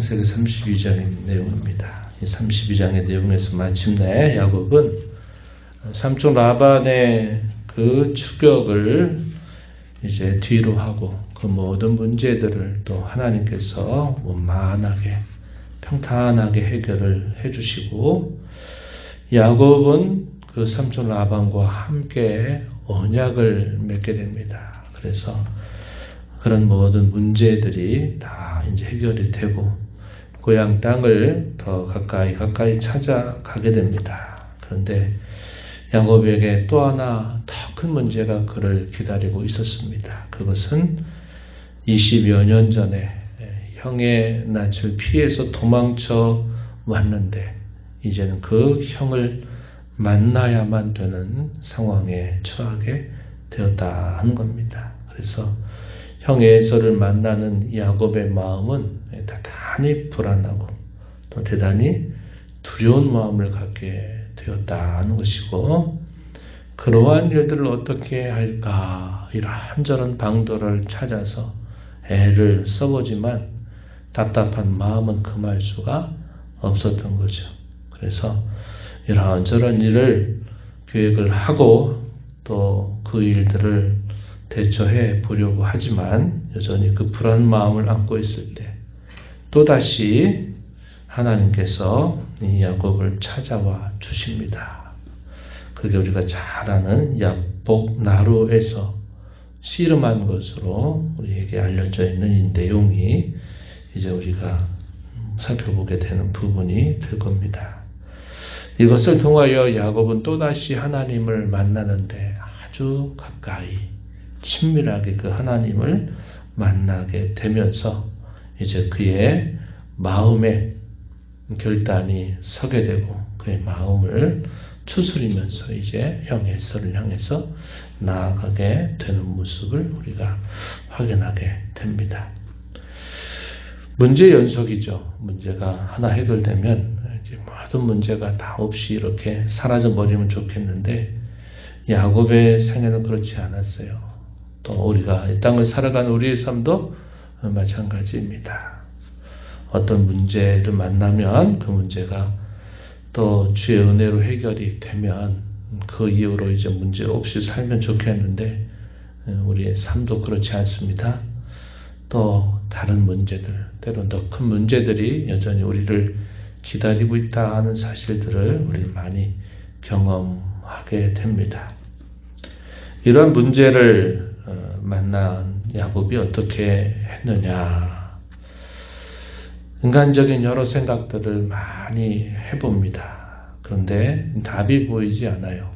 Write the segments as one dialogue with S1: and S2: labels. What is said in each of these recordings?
S1: 창세기 32장의 내용입니다. 이 32장의 내용에서 마침내 야곱은 삼촌 라반의 그 추격을 이제 뒤로 하고 그 모든 문제들을 또 하나님께서 원만하게 평탄하게 해결을 해주시고, 야곱은 그 삼촌 라반과 함께 언약을 맺게 됩니다. 그래서 그런 모든 문제들이 다 이제 해결이 되고 고향 땅을 더 가까이 찾아가게 됩니다. 그런데 야곱에게 또 하나 더 큰 문제가 그를 기다리고 있었습니다. 그것은 20여 년 전에 형의 낯을 피해서 도망쳐 왔는데 이제는 그 형을 만나야만 되는 상황에 처하게 되었다 하는 겁니다. 그래서 형 에서를 만나는 야곱의 마음은 대단히 불안하고 또 대단히 두려운 마음을 갖게 되었다 하는 것이고, 그러한 일들을 어떻게 할까 이런저런 방도를 찾아서 애를 써보지만 답답한 마음은 금할 수가 없었던 거죠. 그래서 이런저런 일을 계획을 하고 또 그 일들을 대처해 보려고 하지만 여전히 그 불안 마음을 안고 있을 때 또다시 하나님께서 이 야곱을 찾아와 주십니다. 그게 우리가 잘 아는 야복 나루에서 씨름한 것으로 우리에게 알려져 있는 이 내용이 이제 우리가 살펴보게 되는 부분이 될 겁니다. 이것을 통하여 야곱은 또다시 하나님을 만나는데 아주 가까이 친밀하게 그 하나님을 만나게 되면서 이제 그의 마음에 결단이 서게 되고 그의 마음을 추스리면서 이제 형 에서를 향해서 나아가게 되는 모습을 우리가 확인하게 됩니다. 문제 연속이죠. 문제가 하나 해결되면 이제 모든 문제가 다 없이 이렇게 사라져 버리면 좋겠는데 야곱의 생애는 그렇지 않았어요. 또 우리가 이 땅을 살아가는 우리의 삶도 마찬가지입니다. 어떤 문제를 만나면 그 문제가 또 주의 은혜로 해결이 되면 그 이후로 이제 문제 없이 살면 좋겠는데 우리의 삶도 그렇지 않습니다. 또 다른 문제들, 때로는 더 큰 문제들이 여전히 우리를 기다리고 있다 하는 사실들을 우리 많이 경험하게 됩니다. 이러한 문제를 만난 야곱이 어떻게 했느냐? 인간적인 여러 생각들을 많이 해봅니다. 그런데 답이 보이지 않아요.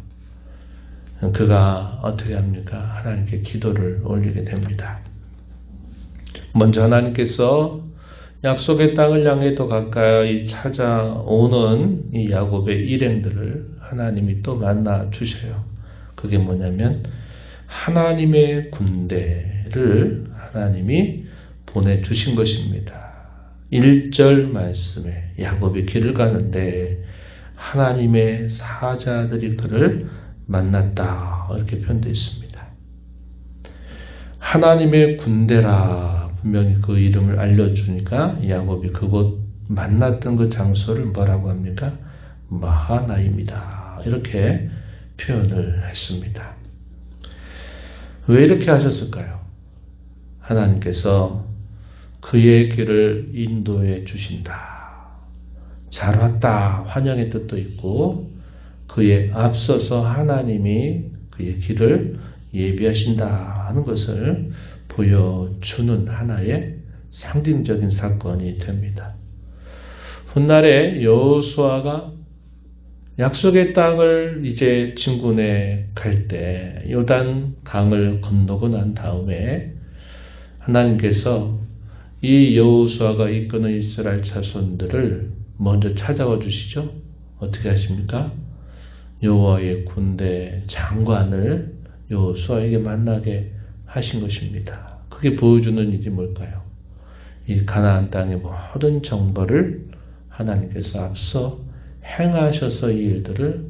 S1: 그가 어떻게 합니까? 하나님께 기도를 올리게 됩니다. 먼저 하나님께서 약속의 땅을 향해 더 가까이 찾아오는 이 야곱의 일행들을 하나님이 또 만나 주셔요. 그게 뭐냐면 하나님의 군대를 하나님이 보내주신 것입니다. 1절 말씀에 야곱이 길을 가는데 하나님의 사자들이 그를 만났다 이렇게 표현되어 있습니다. 하나님의 군대라 분명히 그 이름을 알려주니까 야곱이 그곳 만났던 그 장소를 뭐라고 합니까? 마하나임이다 이렇게 표현을 했습니다. 왜 이렇게 하셨을까요? 하나님께서 그의 길을 인도해 주신다. 잘 왔다 환영의 뜻도 있고 그의 앞서서 하나님이 그의 길을 예비하신다 하는 것을 보여주는 하나의 상징적인 사건이 됩니다. 훗날에 여호수아가 약속의 땅을 이제 진군해 갈 때 요단 강을 건너고 난 다음에 하나님께서 이 여호수아가 이끄는 이스라엘 자손들을 먼저 찾아와 주시죠. 어떻게 하십니까? 여호와의 군대 장관을 여호수아에게 만나게 하신 것입니다. 그게 보여주는 일이 뭘까요? 이 가나안 땅의 모든 정벌을 하나님께서 앞서 행하셔서 이 일들을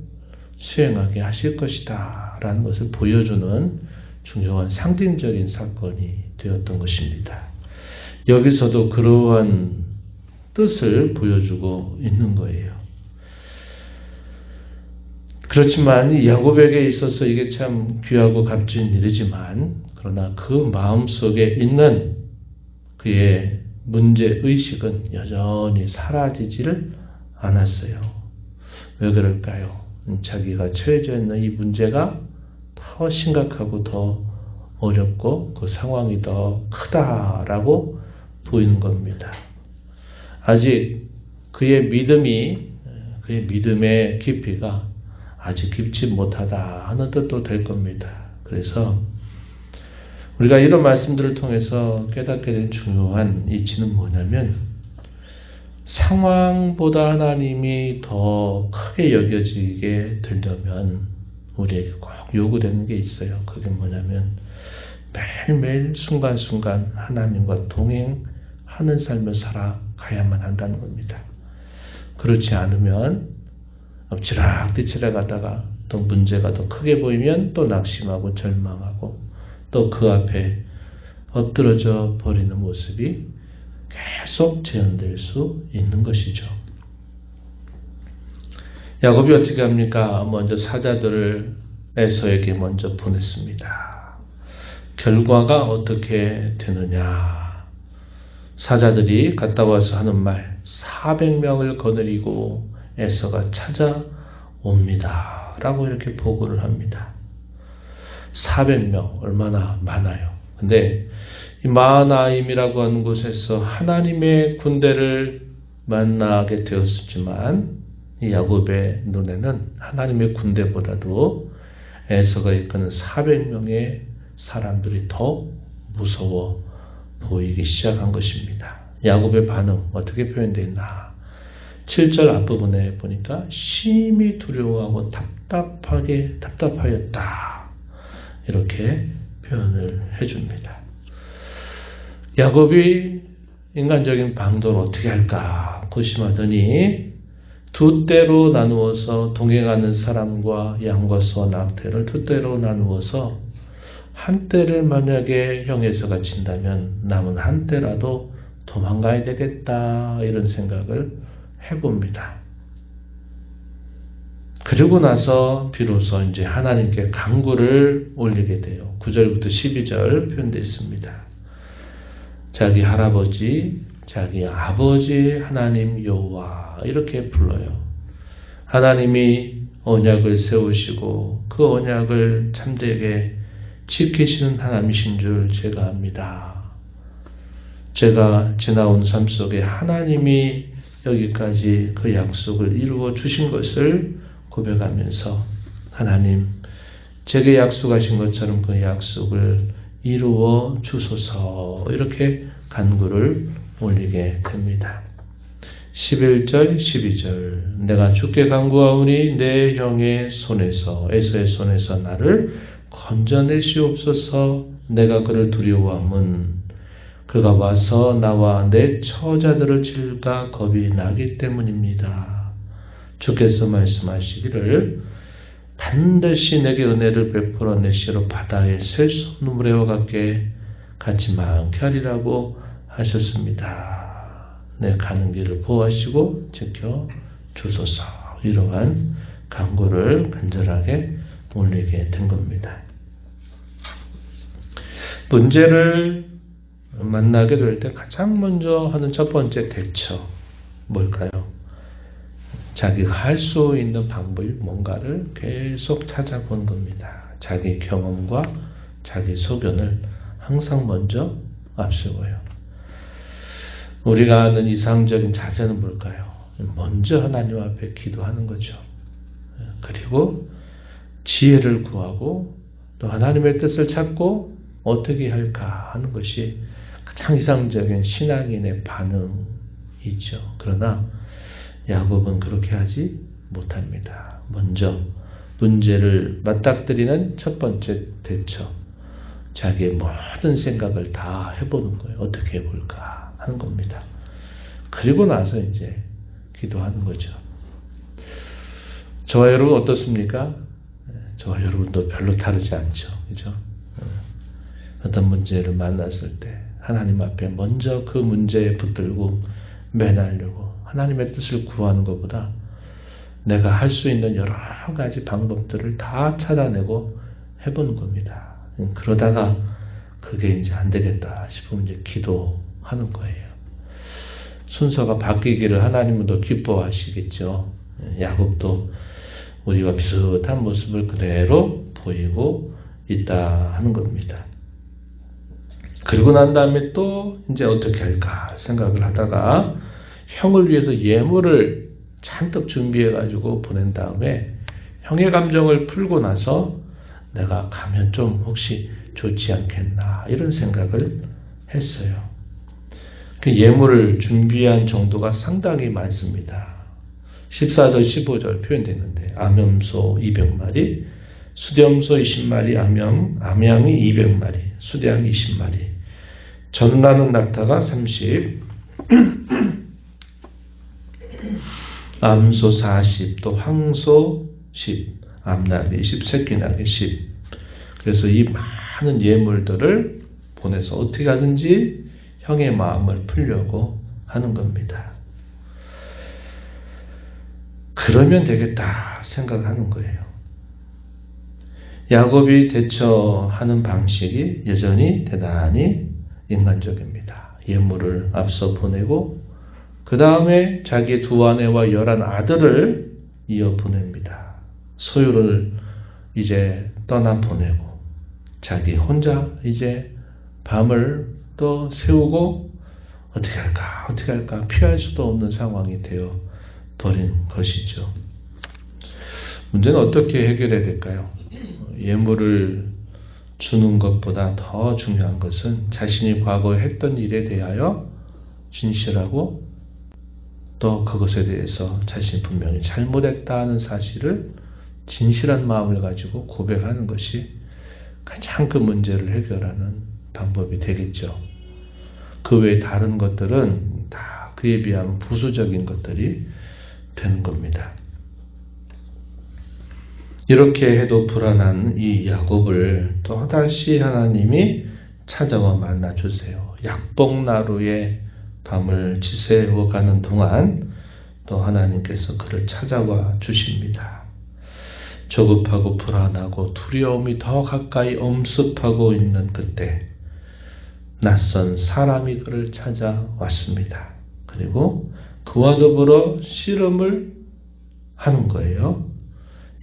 S1: 수행하게 하실 것이다 라는 것을 보여주는 중요한 상징적인 사건이 되었던 것입니다. 여기서도 그러한 뜻을 보여주고 있는 거예요. 그렇지만 이 야곱에게 있어서 이게 참 귀하고 값진 일이지만 그러나 그 마음속에 있는 그의 문제의식은 여전히 사라지지를 않았어요. 왜 그럴까요? 자기가 처해져 있는 이 문제가 더 심각하고 더 어렵고 그 상황이 더 크다라고 보이는 겁니다. 아직 그의 믿음의 깊이가 아직 깊지 못하다 하는 뜻도 될 겁니다. 그래서 우리가 이런 말씀들을 통해서 깨닫게 된 중요한 이치는 뭐냐면 상황보다 하나님이 더 크게 여겨지게 되려면 우리에게 꼭 요구되는 게 있어요. 그게 뭐냐면 매일매일 순간순간 하나님과 동행하는 삶을 살아가야만 한다는 겁니다. 그렇지 않으면 엎치락뒤치락 하다가 또 문제가 더 크게 보이면 또 낙심하고 절망하고 또 그 앞에 엎드러져 버리는 모습이 계속 재현될 수 있는 것이죠. 야곱이 어떻게 합니까? 먼저 사자들을 에서에게 먼저 보냈습니다. 결과가 어떻게 되느냐? 사자들이 갔다 와서 하는 말 400명을 거느리고 에서가 찾아옵니다. 라고 이렇게 보고를 합니다. 400명 얼마나 많아요. 근데 이 마하나임이라고 하는 곳에서 하나님의 군대를 만나게 되었지만 이 야곱의 눈에는 하나님의 군대보다도 에서가 이끄는 400명의 사람들이 더 무서워 보이기 시작한 것입니다. 야곱의 반응 어떻게 표현되어 있나? 7절 앞부분에 보니까 심히 두려워하고 답답하였다. 이렇게 표현을 해줍니다. 야곱이 인간적인 방도를 어떻게 할까 고심하더니 두 때로 나누어서 동행하는 사람과 양과 소와 낙태를 두 때로 나누어서 한 때를 만약에 형에서가 친다면 남은 한 때라도 도망가야 되겠다 이런 생각을 해봅니다. 그리고 나서 비로소 이제 하나님께 간구를 올리게 돼요. 9절부터 12절 표현되어 있습니다. 자기 할아버지, 자기 아버지 하나님 여호와 이렇게 불러요. 하나님이 언약을 세우시고 그 언약을 참되게 지키시는 하나님이신 줄 제가 압니다. 제가 지나온 삶 속에 하나님이 여기까지 그 약속을 이루어 주신 것을 고백하면서 하나님 제게 약속하신 것처럼 그 약속을 이루어 주소서 이렇게 간구를 올리게 됩니다. 11절 12절 내가 주께 간구하오니 내 형의 손에서 에서의 손에서 나를 건져내시옵소서. 내가 그를 두려워함은 그가 와서 나와 내 처자들을 칠까 겁이 나기 때문입니다. 주께서 말씀하시기를 반드시 내게 은혜를 베풀어 내 씨로 바다에 셀수 없는 물에와 같이 많게 하리라고 하셨습니다. 내 가는 길을 보호하시고 지켜 주소서. 이러한 간구를 간절하게 올리게 된 겁니다. 문제를 만나게 될 때 가장 먼저 하는 첫 번째 대처 뭘까요? 자기가 할 수 있는 방법이 뭔가를 계속 찾아보는 겁니다. 자기 경험과 자기 소견을 항상 먼저 앞세워요. 우리가 아는 이상적인 자세는 뭘까요? 먼저 하나님 앞에 기도하는 거죠. 그리고 지혜를 구하고 또 하나님의 뜻을 찾고 어떻게 할까 하는 것이 가장 이상적인 신앙인의 반응이죠. 그러나 야곱은 그렇게 하지 못합니다. 먼저 문제를 맞닥뜨리는 첫 번째 대처, 자기의 모든 생각을 다 해보는 거예요. 어떻게 해볼까 하는 겁니다. 그리고 나서 이제 기도하는 거죠. 저와 여러분 어떻습니까? 저와 여러분도 별로 다르지 않죠. 그죠? 어떤 문제를 만났을 때 하나님 앞에 먼저 그 문제에 붙들고 매달리고 하나님의 뜻을 구하는 것보다 내가 할 수 있는 여러 가지 방법들을 다 찾아내고 해보는 겁니다. 그러다가 그게 이제 안 되겠다 싶으면 이제 기도하는 거예요. 순서가 바뀌기를 하나님은 더 기뻐하시겠죠. 야곱도 우리와 비슷한 모습을 그대로 보이고 있다 하는 겁니다. 그리고 난 다음에 또 이제 어떻게 할까 생각을 하다가 형을 위해서 예물을 잔뜩 준비해 가지고 보낸 다음에 형의 감정을 풀고 나서 내가 가면 좀 혹시 좋지 않겠나 이런 생각을 했어요. 그 예물을 준비한 정도가 상당히 많습니다. 14절 15절 표현되는데 암염소 200마리, 수렴소 20마리, 암양이 200마리, 수대양 20마리, 전나는 낙타가 30, 암소 40, 또 황소 10, 암나귀 10, 새끼나귀 10. 그래서 이 많은 예물들을 보내서 어떻게 하든지 형의 마음을 풀려고 하는 겁니다. 그러면 되겠다 생각하는 거예요. 야곱이 대처하는 방식이 여전히 대단히 인간적입니다. 예물을 앞서 보내고 그 다음에 자기 두 아내와 11 아들을 이어 보냅니다. 소유를 이제 떠나 보내고 자기 혼자 이제 밤을 또 세우고 어떻게 할까 피할 수도 없는 상황이 되어 버린 것이죠. 문제는 어떻게 해결해야 될까요? 예물을 주는 것보다 더 중요한 것은 자신이 과거에 했던 일에 대하여 진실하고 또 그것에 대해서 자신이 분명히 잘못했다는 사실을 진실한 마음을 가지고 고백하는 것이 가장 그 문제를 해결하는 방법이 되겠죠. 그 외에 다른 것들은 다 그에 비하면 부수적인 것들이 되는 겁니다. 이렇게 해도 불안한 이 야곱을 또다시 하나님이 찾아와 만나주세요. 약복나루에 밤을 지새워 가는 동안 또 하나님께서 그를 찾아와 주십니다. 조급하고 불안하고 두려움이 더 가까이 엄습하고 있는 그때 낯선 사람이 그를 찾아왔습니다. 그리고 그와 더불어 씨름을 하는 거예요.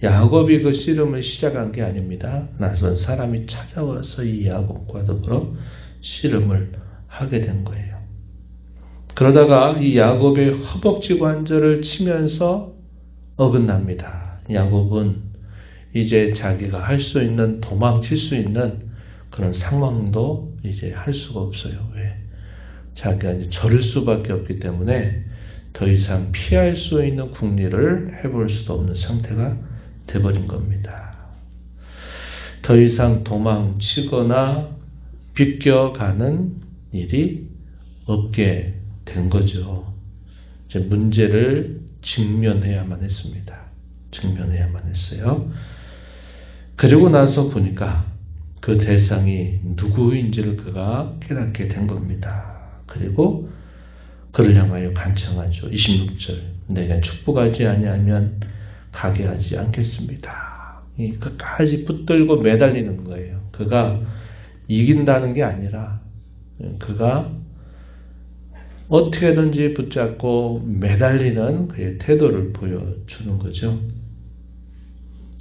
S1: 야곱이 그 씨름을 시작한 게 아닙니다. 낯선 사람이 찾아와서 이 야곱과 더불어 씨름을 하게 된 거예요. 그러다가 이 야곱의 허벅지 관절을 치면서 어긋납니다. 야곱은 이제 자기가 할 수 있는 도망칠 수 있는 그런 상황도 이제 할 수가 없어요. 왜? 자기가 이제 저릴 수밖에 없기 때문에 더 이상 피할 수 있는 궁리를 해볼 수도 없는 상태가 돼버린 겁니다. 더 이상 도망치거나 비껴가는 일이 없게 된 거죠. 이제 문제를 직면해야만 했습니다. 직면해야만 했어요. 그리고 나서 보니까 그 대상이 누구인지를 그가 깨닫게 된 겁니다. 그리고 그를 향하여 간청하죠. 26절 내가 축복하지 아니하면 가게 하지 않겠습니다. 끝까지 붙들고 매달리는 거예요. 그가 이긴다는 게 아니라 그가 어떻게든지 붙잡고 매달리는 그의 태도를 보여주는 거죠.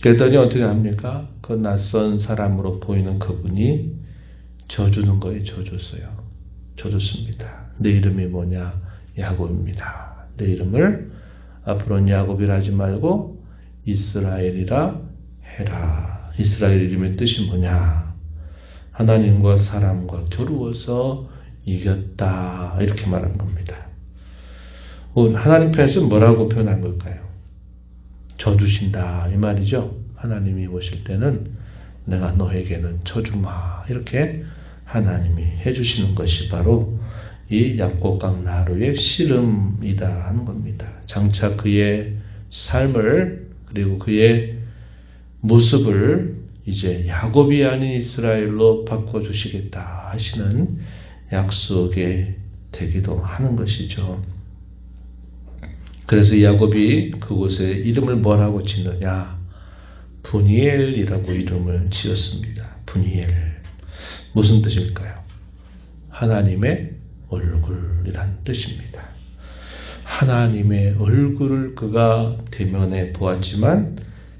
S1: 그랬더니 어떻게 합니까? 그 낯선 사람으로 보이는 그분이 져주는 거예요. 져줬습니다. 내 이름이 뭐냐? 야곱입니다. 내 이름을 앞으로는 야곱이라 하지 말고 이스라엘이라 해라. 이스라엘 이름의 뜻이 뭐냐? 하나님과 사람과 겨루어서 이겼다. 이렇게 말한 겁니다. 하나님 편에서 뭐라고 표현한 걸까요? 져주신다. 이 말이죠. 하나님이 오실 때는 내가 너에게는 져주마. 이렇게 하나님이 해주시는 것이 바로 이 약곡강 나루의 씨름이다 하는 겁니다. 장차 그의 삶을 그리고 그의 모습을 이제 야곱이 아닌 이스라엘로 바꿔주시겠다 하시는 약속의 되기도 하는 것이죠. 그래서 야곱이 그곳에 이름을 뭐라고 짓느냐? 브니엘이라고 이름을 지었습니다. 브니엘. 무슨 뜻일까요? 하나님의 얼굴이란 뜻입니다. 하나님의 얼굴을 그가 대면해 보았지만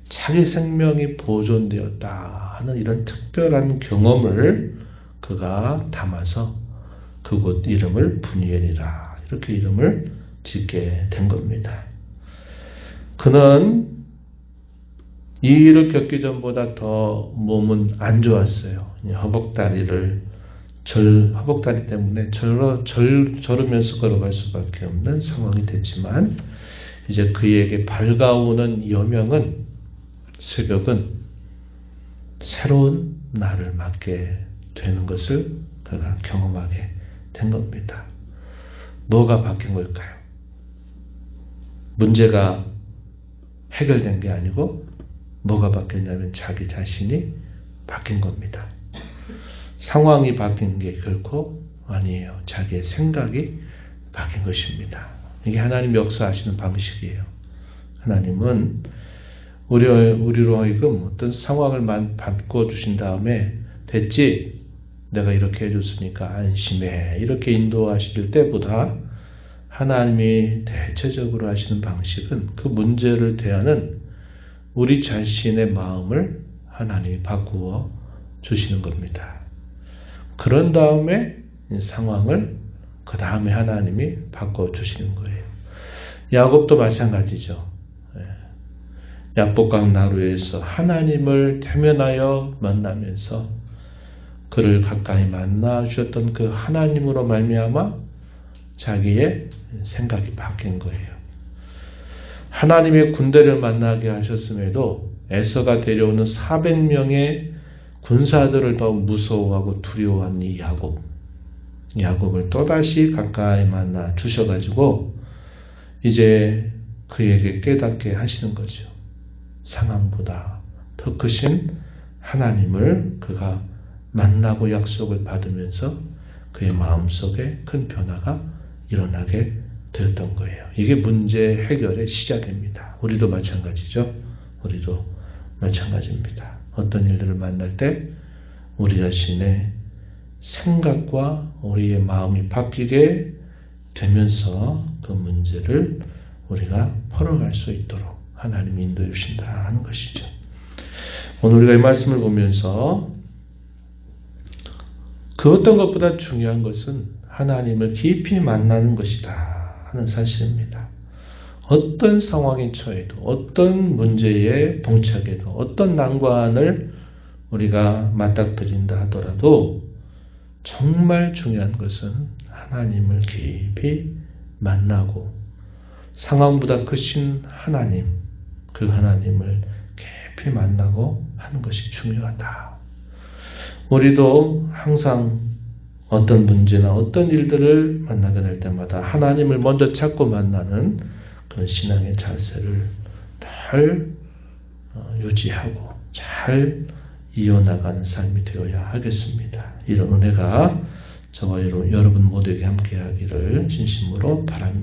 S1: 자기 생명이 보존되었다 하는 이런 특별한 경험을 그가 담아서 그곳 이름을 브니엘이라 이렇게 이름을 짓게 된 겁니다. 그는 이 일을 겪기 전보다 더 몸은 안 좋았어요. 허벅다리 때문에 저르면서 걸어갈 수밖에 없는 상황이 됐지만 이제 그에게 밝아오는 여명은 새벽은 새로운 날을 맞게 되는 것을 그가 경험하게 된 겁니다. 뭐가 바뀐 걸까요? 문제가 해결된 게 아니고 뭐가 바뀌었냐면 자기 자신이 바뀐 겁니다. 상황이 바뀐 게 결코 아니에요. 자기의 생각이 바뀐 것입니다. 이게 하나님 역사하시는 방식이에요. 하나님은 우리로 하여금 어떤 상황을 바꿔주신 다음에 됐지? 내가 이렇게 해줬으니까 안심해. 이렇게 인도하실 때보다 하나님이 대체적으로 하시는 방식은 그 문제를 대하는 우리 자신의 마음을 하나님이 바꾸어 주시는 겁니다. 그런 다음에 상황을 그 다음에 하나님이 바꿔주시는 거예요. 야곱도 마찬가지죠. 야복강 나루에서 하나님을 대면하여 만나면서 그를 가까이 만나 주셨던 그 하나님으로 말미암아 자기의 생각이 바뀐 거예요. 하나님의 군대를 만나게 하셨음에도 에서가 데려오는 400명의 군사들을 더 무서워하고 두려워한 이 야곱을 또다시 가까이 만나 주셔가지고 이제 그에게 깨닫게 하시는 거죠. 상황보다 더 크신 하나님을 그가 만나고 약속을 받으면서 그의 마음속에 큰 변화가 일어나게 되었던 거예요. 이게 문제 해결의 시작입니다. 우리도 마찬가지죠. 우리도 마찬가지입니다. 어떤 일들을 만날 때 우리 자신의 생각과 우리의 마음이 바뀌게 되면서 그 문제를 우리가 풀어갈 수 있도록 하나님이 인도해 주신다 하는 것이죠. 오늘 우리가 이 말씀을 보면서 그 어떤 것보다 중요한 것은 하나님을 깊이 만나는 것이다 하는 사실입니다. 어떤 상황에 처해도 어떤 문제에 봉착해도 어떤 난관을 우리가 맞닥뜨린다 하더라도 정말 중요한 것은 하나님을 깊이 만나고 상황보다 크신 하나님, 그 하나님을 깊이 만나고 하는 것이 중요하다. 우리도 항상 어떤 문제나 어떤 일들을 만나게 될 때마다 하나님을 먼저 찾고 만나는 그런 신앙의 자세를 잘 유지하고 잘 이어나가는 삶이 되어야 하겠습니다. 이런 은혜가 저와 여러분 모두에게 함께하기를 진심으로 바랍니다.